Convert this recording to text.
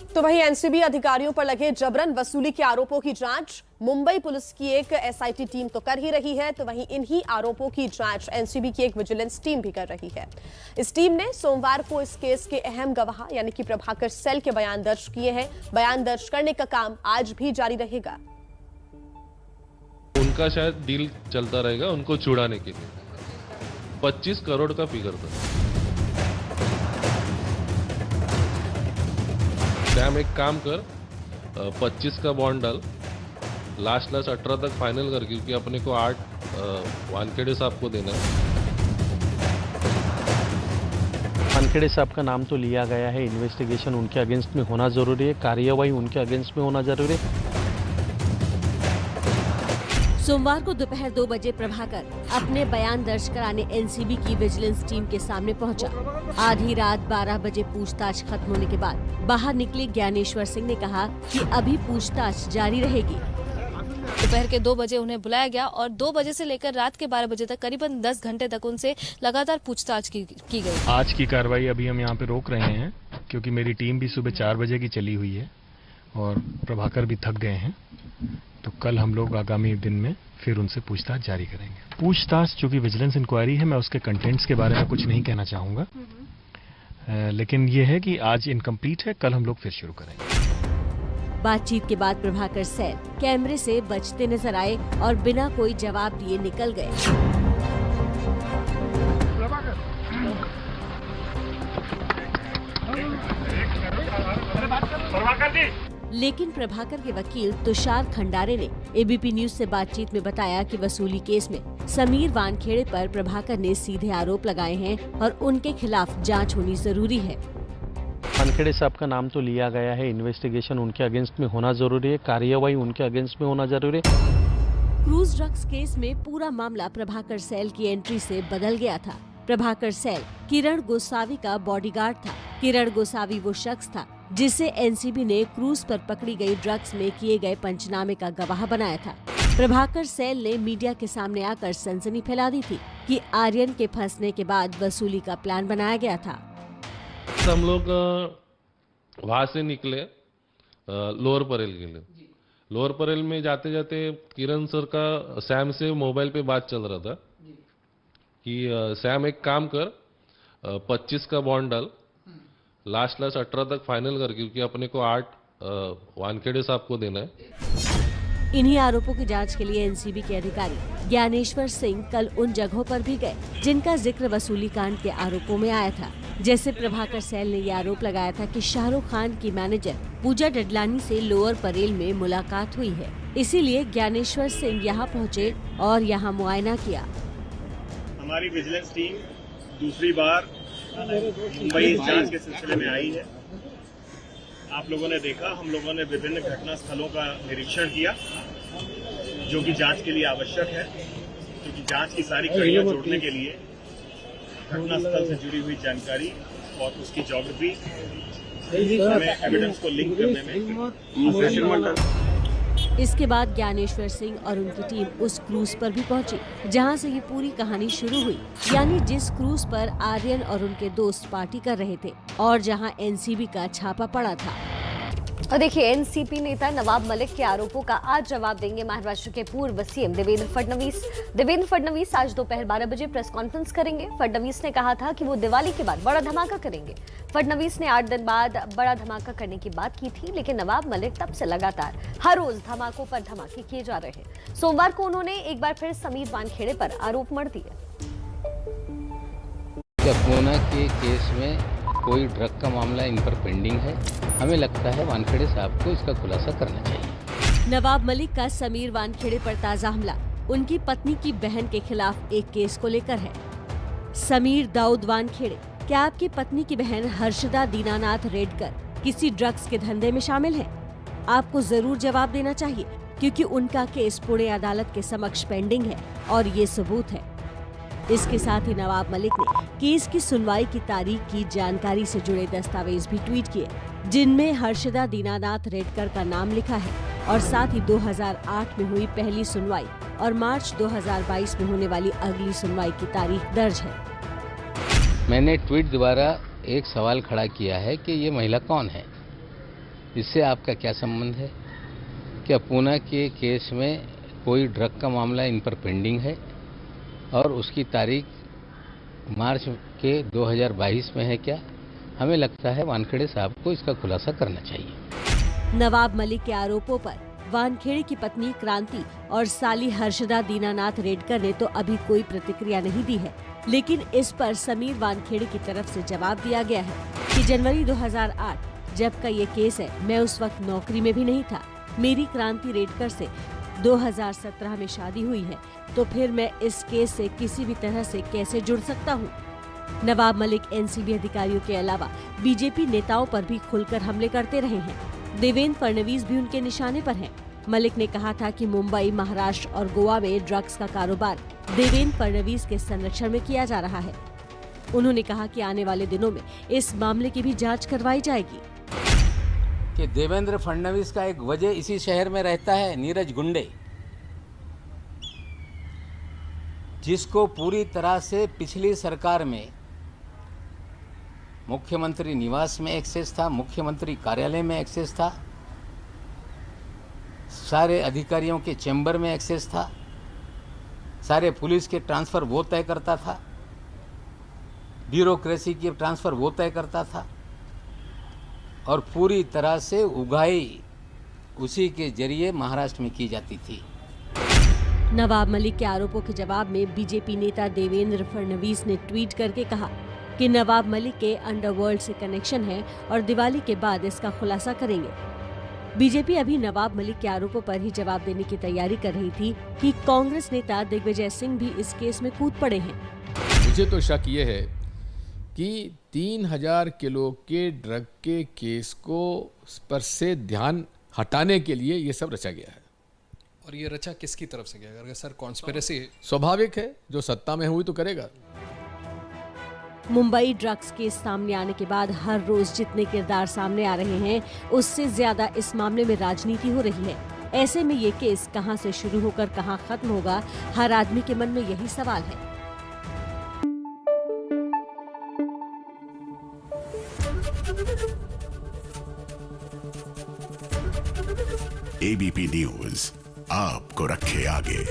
तो वहीं एनसीबी अधिकारियों पर लगे जबरन वसूली के आरोपों की जांच मुंबई पुलिस की एक एसआईटी टीम तो कर ही रही है, तो वहीं इन्हीं आरोपों की जांच एनसीबी की एक विजिलेंस टीम भी कर रही है। इस टीम ने सोमवार को इस केस के अहम गवाह यानी कि प्रभाकर सेल के बयान दर्ज किए हैं। बयान दर्ज करने का काम आज भी जारी रहेगा। उनका शायद डील चलता रहेगा उनको छुड़ाने के लिए। 25 करोड़ का फिगर था। सैम एक काम कर, 25 का बॉन्ड डाल, लास्ट 18 तक फाइनल कर, क्योंकि अपने को 8 वानखेड़े साहब को देना है। वानखेड़े साहब का नाम तो लिया गया है, इन्वेस्टिगेशन उनके अगेंस्ट में होना जरूरी है, कार्यवाही उनके अगेंस्ट में होना जरूरी है। सोमवार को दोपहर 2 बजे प्रभाकर अपने बयान दर्ज कराने एनसीबी की विजिलेंस टीम के सामने पहुंचा। आधी रात 12 बजे पूछताछ खत्म होने के बाद बाहर निकले ज्ञानेश्वर सिंह ने कहा कि अभी पूछताछ जारी रहेगी। दोपहर के 2 बजे उन्हें बुलाया गया और 2 बजे से लेकर रात के 12 बजे तक करीबन 10 घंटे तक उनसे लगातार पूछताछ की गई। आज की कार्रवाई अभी हम यहाँ पे रोक रहे हैं, क्योंकि मेरी टीम भी सुबह 4 बजे की चली हुई है और प्रभाकर भी थक गए हैं। तो कल हम लोग आगामी दिन में फिर उनसे पूछताछ जारी करेंगे। पूछताछ चूंकि विजिलेंस इंक्वायरी है, मैं उसके कंटेंट्स के बारे में कुछ नहीं कहना चाहूँगा, लेकिन ये है कि आज इनकम्प्लीट है, कल हम लोग फिर शुरू करेंगे। बातचीत के बाद प्रभाकर सेल कैमरे से बचते नजर आए और बिना कोई जवाब दिए निकल गए। लेकिन प्रभाकर के वकील तुषार खंडारे ने एबीपी न्यूज से बातचीत में बताया कि वसूली केस में समीर वानखेड़े पर प्रभाकर ने सीधे आरोप लगाए हैं और उनके खिलाफ जांच होनी जरूरी है। वानखेड़े साहब का नाम तो लिया गया है, इन्वेस्टिगेशन उनके अगेंस्ट में होना जरूरी है, कार्यवाही उनके अगेंस्ट में होना जरूरी है। क्रूज ड्रग्स केस में पूरा मामला प्रभाकर सेल की एंट्री से बदल गया था। प्रभाकर सेल किरण गोसावी का बॉडीगार्ड था। किरण गोसावी वो शख्स था जिसे एनसीबी ने क्रूज पर पकड़ी गई ड्रग्स में किए गए पंचनामे का गवाह बनाया था। प्रभाकर सेल ने मीडिया के सामने आकर सनसनी फैला दी थी कि आर्यन के फंसने के बाद वसूली का प्लान बनाया गया था। हम लोग वहां से निकले लोअर परेल के लिए। लोअर परेल में जाते जाते किरण सर का सैम से मोबाइल पे बात चल रहा था कि सैम एक काम कर, 25 का बॉन्ड डाल, लास्ट 18 तक फाइनल कर, क्योंकि अपने को 8 वानखेड़े साहब को देना है। इन्हीं आरोपों की जांच के लिए एनसीबी के अधिकारी ज्ञानेश्वर सिंह कल उन जगहों पर भी गए जिनका जिक्र वसूली कांड के आरोपों में आया था। जैसे प्रभाकर सेल ने ये आरोप लगाया था कि शाहरुख खान की मैनेजर पूजा डडलानी से लोअर परेल में मुलाकात हुई है, इसीलिए ज्ञानेश्वर सिंह यहाँ पहुँचे और यहाँ मुआयना किया। हमारी विजिलेंस टीम दूसरी बार मुंबई जांच के सिलसिले में आई है। आप लोगों ने देखा, हम लोगों ने विभिन्न घटना स्थलों का निरीक्षण किया जो कि जांच के लिए आवश्यक है, क्योंकि जांच की सारी कड़ियां जोड़ने के लिए घटना स्थल से जुड़ी हुई जानकारी और उसकी ज्योग्राफी हमें एविडेंस को लिंक करने में। इसके बाद ज्ञानेश्वर सिंह और उनकी टीम उस क्रूज पर भी पहुंची जहां से ये पूरी कहानी शुरू हुई, यानी जिस क्रूज पर आर्यन और उनके दोस्त पार्टी कर रहे थे और जहां एनसीबी का छापा पड़ा था। और देखिए, एनसीपी नेता नवाब मलिक के आरोपों का आज जवाब देंगे महाराष्ट्र के पूर्व सीएम देवेंद्र फडणवीस। देवेंद्र फडणवीस आज दोपहर 12 बजे प्रेस कॉन्फ्रेंस करेंगे। फडणवीस ने कहा था कि वो दिवाली के बाद बड़ा धमाका करेंगे। फडणवीस ने 8 दिन बाद बड़ा धमाका करने की बात की थी, लेकिन नवाब मलिक तब से लगातार हर रोज धमाकों पर धमाके किए जा रहे हैं। सोमवार को उन्होंने एक बार फिर समीर वानखेड़े पर आरोप मढ़ दिए। पूना के केस में कोई ड्रग का मामला इन पर पेंडिंग है। हमें लगता है वानखेड़े साहब को इसका खुलासा करना चाहिए। नवाब मलिक का समीर वानखेड़े पर ताजा हमला उनकी पत्नी की बहन के खिलाफ एक केस को लेकर है। समीर दाऊद वानखेड़े, क्या आपकी पत्नी की बहन हर्षदा दीनानाथ रेडकर किसी ड्रग्स के धंधे में शामिल है? आपको जरूर जवाब देना चाहिए, क्योंकि उनका केस पुणे अदालत के समक्ष पेंडिंग है और ये सबूत है। इसके साथ ही नवाब मलिक ने केस की सुनवाई की तारीख की जानकारी से जुड़े दस्तावेज भी ट्वीट किए, जिनमें हर्षदा दीनानाथ रेडकर का नाम लिखा है और साथ ही 2008 में हुई पहली सुनवाई और मार्च 2022 में होने वाली अगली सुनवाई की तारीख दर्ज है। मैंने ट्वीट द्वारा एक सवाल खड़ा किया है कि ये महिला कौन है। इससे आपका क्या संबंध है? क्या पूना के केस में कोई ड्रग का मामला इन पर पेंडिंग है और उसकी तारीख मार्च के 2022 में है क्या? हमें लगता है वानखेड़े साहब को इसका खुलासा करना चाहिए। नवाब मलिक के आरोपों पर वानखेड़े की पत्नी क्रांति और साली हर्षदा दीनानाथ रेडकर ने तो अभी कोई प्रतिक्रिया नहीं दी है, लेकिन इस पर समीर वानखेड़े की तरफ से जवाब दिया गया है कि जनवरी 2008 जब का ये केस है, मैं उस वक्त नौकरी में भी नहीं था। मेरी क्रांति रेडकर से 2017 में शादी हुई है, तो फिर मैं इस केस से किसी भी तरह से कैसे जुड़ सकता हूँ। नवाब मलिक एनसीबी अधिकारियों के अलावा बीजेपी नेताओं पर भी खुलकर हमले करते रहे हैं। देवेंद्र फडणवीस भी उनके निशाने पर हैं। मलिक ने कहा था कि मुंबई, महाराष्ट्र और गोवा में ड्रग्स का कारोबार देवेंद्र फडणवीस के संरक्षण में किया जा रहा है। उन्होंने कहा कि आने वाले दिनों में इस मामले की भी जांच करवाई जाएगी। कि देवेंद्र फडणवीस का एक वजह इसी शहर में रहता है, नीरज गुंडे, जिसको पूरी तरह से पिछली सरकार में मुख्यमंत्री निवास में एक्सेस था, मुख्यमंत्री कार्यालय में एक्सेस था, सारे अधिकारियों के चैम्बर में एक्सेस था, सारे पुलिस के ट्रांसफर वो तय करता था, ब्यूरोक्रेसी की ट्रांसफर वो तय करता था और पूरी तरह से उगाही उसी के जरिए महाराष्ट्र में की जाती थी। नवाब मलिक के आरोपों के जवाब में बीजेपी नेता देवेंद्र फडणवीस ने ट्वीट करके कहा कि नवाब मलिक के अंडरवर्ल्ड से कनेक्शन है और दिवाली के बाद इसका खुलासा करेंगे। बीजेपी अभी नवाब मलिक के आरोपों पर ही जवाब देने की तैयारी कर रही थी कि कांग्रेस नेता दिग्विजय सिंह भी इस केस में कूद पड़े हैं। मुझे तो शक ये है कि 3000 किलो के ड्रग के केस को पर से ध्यान हटाने के लिए ये सब रचा गया है। और ये रचा किसकी तरफ से गया? अगर सर कॉन्स्पिरेसी स्वाभाविक है, जो सत्ता में हुई तो करेगा। मुंबई ड्रग्स केस सामने आने के बाद हर रोज जितने किरदार सामने आ रहे हैं, उससे ज्यादा इस मामले में राजनीति हो रही है। ऐसे में ये केस कहां से शुरू होकर कहां खत्म होगा, हर आदमी के मन में यही सवाल है। एबीपी न्यूज आपको रखे आगे।